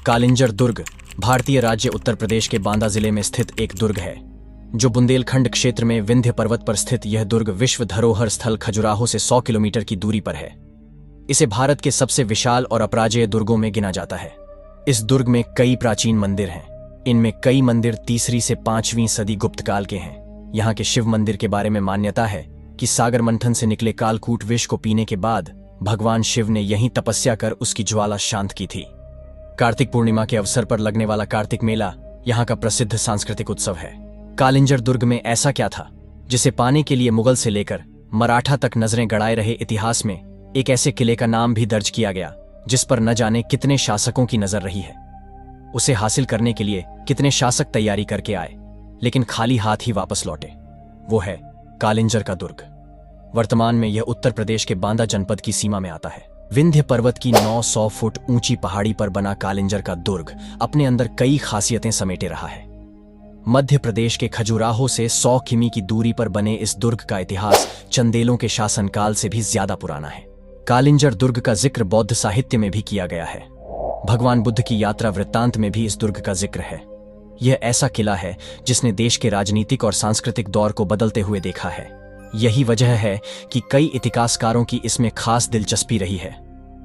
कालिंजर दुर्ग भारतीय राज्य उत्तर प्रदेश के बांदा जिले में स्थित एक दुर्ग है जो बुंदेलखंड क्षेत्र में विंध्य पर्वत पर स्थित यह दुर्ग विश्व धरोहर स्थल खजुराहो से 100 किलोमीटर की दूरी पर है। इसे भारत के सबसे विशाल और अपराजेय दुर्गों में गिना जाता है। इस दुर्ग में कई प्राचीन मंदिर हैं। इनमें कई मंदिर 3री से 5वीं सदी गुप्त काल के हैं। यहाँ के शिव मंदिर के बारे में मान्यता है कि सागर मंथन से निकले कालकूट विष को पीने के बाद भगवान शिव ने यहीं तपस्या कर उसकी ज्वाला शांत की थी। कार्तिक पूर्णिमा के अवसर पर लगने वाला कार्तिक मेला यहाँ का प्रसिद्ध सांस्कृतिक उत्सव है। कालिंजर दुर्ग में ऐसा क्या था जिसे पाने के लिए मुगल से लेकर मराठा तक नजरें गड़ाए रहे इतिहास में एक ऐसे किले का नाम भी दर्ज किया गया जिस पर न जाने कितने शासकों की नजर रही है। उसे हासिल करने के लिए कितने शासक तैयारी करके आए लेकिन खाली हाथ ही वापस लौटे। वो है कालिंजर का दुर्ग। वर्तमान में यह उत्तर प्रदेश के बांदा जनपद की सीमा में आता है। विंध्य पर्वत की 900 फुट ऊंची पहाड़ी पर बना कालिंजर का दुर्ग अपने अंदर कई खासियतें समेटे रहा है। मध्य प्रदेश के खजुराहो से 100 किमी की दूरी पर बने इस दुर्ग का इतिहास चंदेलों के शासनकाल से भी ज्यादा पुराना है। कालिंजर दुर्ग का जिक्र बौद्ध साहित्य में भी किया गया है। भगवान बुद्ध की यात्रा वृत्तांत में भी इस दुर्ग का जिक्र है। यह ऐसा किला है जिसने देश के राजनीतिक और सांस्कृतिक दौर को बदलते हुए देखा है। यही वजह है कि कई इतिहासकारों की इसमें खास दिलचस्पी रही है,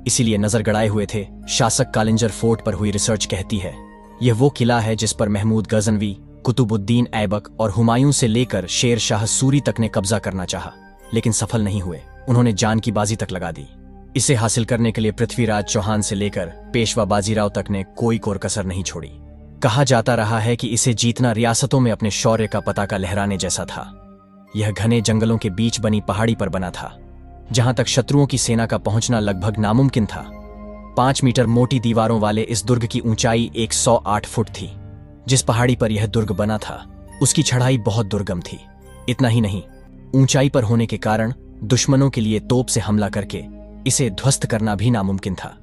इसीलिए नजर गड़ाए हुए थे। शासक कालिंजर फोर्ट पर हुई रिसर्च कहती है यह वो किला है जिस पर महमूद गजनवी, कुतुबुद्दीन ऐबक और हुमायूं से लेकर शेर शाह सूरी तक ने कब्जा करना चाहा, लेकिन सफल नहीं हुए। उन्होंने जान की बाजी तक लगा दी। इसे हासिल करने के लिए पृथ्वीराज चौहान से लेकर पेशवा बाजीराव तक ने कोई कोर कसर नहीं छोड़ी। कहा जाता रहा है कि इसे जीतना रियासतों में अपने शौर्य का पताका लहराने जैसा था। यह घने जंगलों के बीच बनी पहाड़ी पर बना था, जहां तक शत्रुओं की सेना का पहुंचना लगभग नामुमकिन था। 5 मीटर मोटी दीवारों वाले इस दुर्ग की ऊंचाई 108 फुट थी। जिस पहाड़ी पर यह दुर्ग बना था उसकी चढ़ाई बहुत दुर्गम थी। इतना ही नहीं, ऊंचाई पर होने के कारण दुश्मनों के लिए तोप से हमला करके इसे ध्वस्त करना भी नामुमकिन था।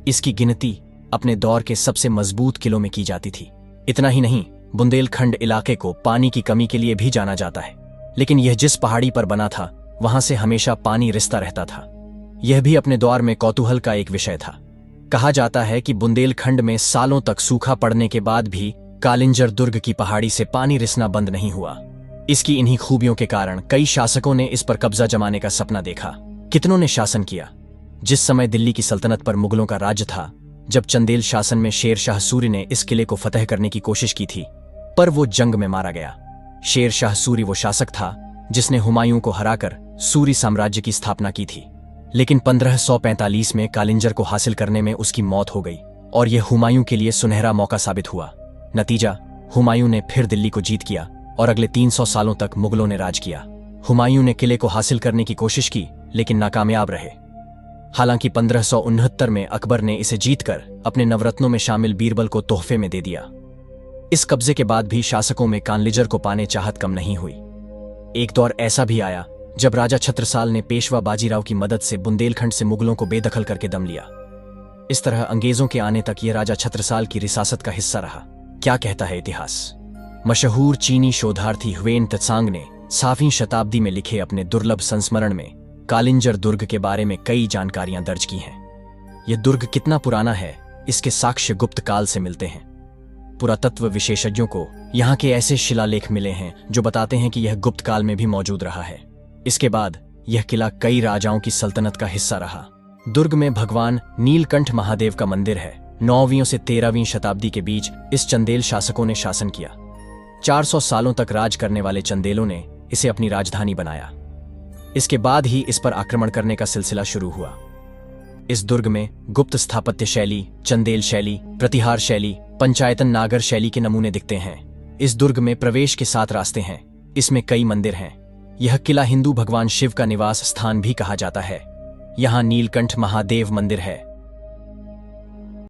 इसकी गिनती अपने दौर के सबसे मजबूत किलों में की जाती थी। इतना ही नहीं, बुंदेलखंड इलाके को पानी की कमी के लिए भी जाना जाता है, लेकिन यह जिस पहाड़ी पर बना था वहां से हमेशा पानी रिसता रहता था। यह भी अपने दौर में कौतूहल का एक विषय था। कहा जाता है कि बुंदेलखंड में सालों तक सूखा पड़ने के बाद भी कालिंजर दुर्ग की पहाड़ी से पानी रिसना बंद नहीं हुआ। इसकी इन्हीं खूबियों के कारण कई शासकों ने इस पर कब्जा जमाने का सपना देखा। कितनों ने शासन किया। जिस समय दिल्ली की सल्तनत पर मुगलों का राज्य था, जब चंदेल शासन में शेर शाह सूरी ने इस किले को फतह करने की कोशिश की थी, पर वो जंग में मारा गया। शेर शाह सूरी वो शासक था जिसने हुमायूं को हराकर सूरी साम्राज्य की स्थापना की थी, लेकिन 1545 में कालिंजर को हासिल करने में उसकी मौत हो गई और यह हुमायूं के लिए सुनहरा मौका साबित हुआ। नतीजा, हुमायूं ने फिर दिल्ली को जीत किया और अगले 300 सालों तक मुगलों ने राज किया। हुमायूं ने किले को हासिल करने की कोशिश की लेकिन नाकामयाब रहे। हालांकि 1569 में अकबर ने इसे जीतकर अपने नवरत्नों में शामिल बीरबल को तोहफे में दे दिया। इस कब्जे के बाद भी शासकों में कालिंजर को पाने चाहत कम नहीं हुई। एक दौर ऐसा भी आया जब राजा छत्रसाल ने पेशवा बाजीराव की मदद से बुंदेलखंड से मुगलों को बेदखल करके दम लिया। इस तरह अंग्रेजों के आने तक यह राजा छत्रसाल की रियासत का हिस्सा रहा। क्या कहता है इतिहास? मशहूर चीनी शोधार्थी ह्वेन त्सांग ने 7वीं शताब्दी में लिखे अपने दुर्लभ संस्मरण में कालिंजर दुर्ग के बारे में कई जानकारियां दर्ज की हैं। यह दुर्ग कितना पुराना है इसके साक्ष्य गुप्त काल से मिलते हैं। पुरातत्व विशेषज्ञों को यहाँ के ऐसे शिलालेख मिले हैं जो बताते हैं कि यह गुप्त काल में भी मौजूद रहा है। इसके बाद यह किला कई राजाओं की सल्तनत का हिस्सा रहा। दुर्ग में भगवान नीलकंठ महादेव का मंदिर है। 9वीं से 13वीं शताब्दी के बीच इस चंदेल शासकों ने शासन किया। 400 सालों तक राज करने वाले चंदेलों ने इसे अपनी राजधानी बनाया। इसके बाद ही इस पर आक्रमण करने का सिलसिला शुरू हुआ। इस दुर्ग में गुप्त स्थापत्य शैली, चंदेल शैली, प्रतिहार शैली, पंचायतन नागर शैली के नमूने दिखते हैं। इस दुर्ग में प्रवेश के 7 रास्ते हैं। इसमें कई मंदिर हैं। यह किला हिंदू भगवान शिव का निवास स्थान भी कहा जाता है। यहाँ नीलकंठ महादेव मंदिर है।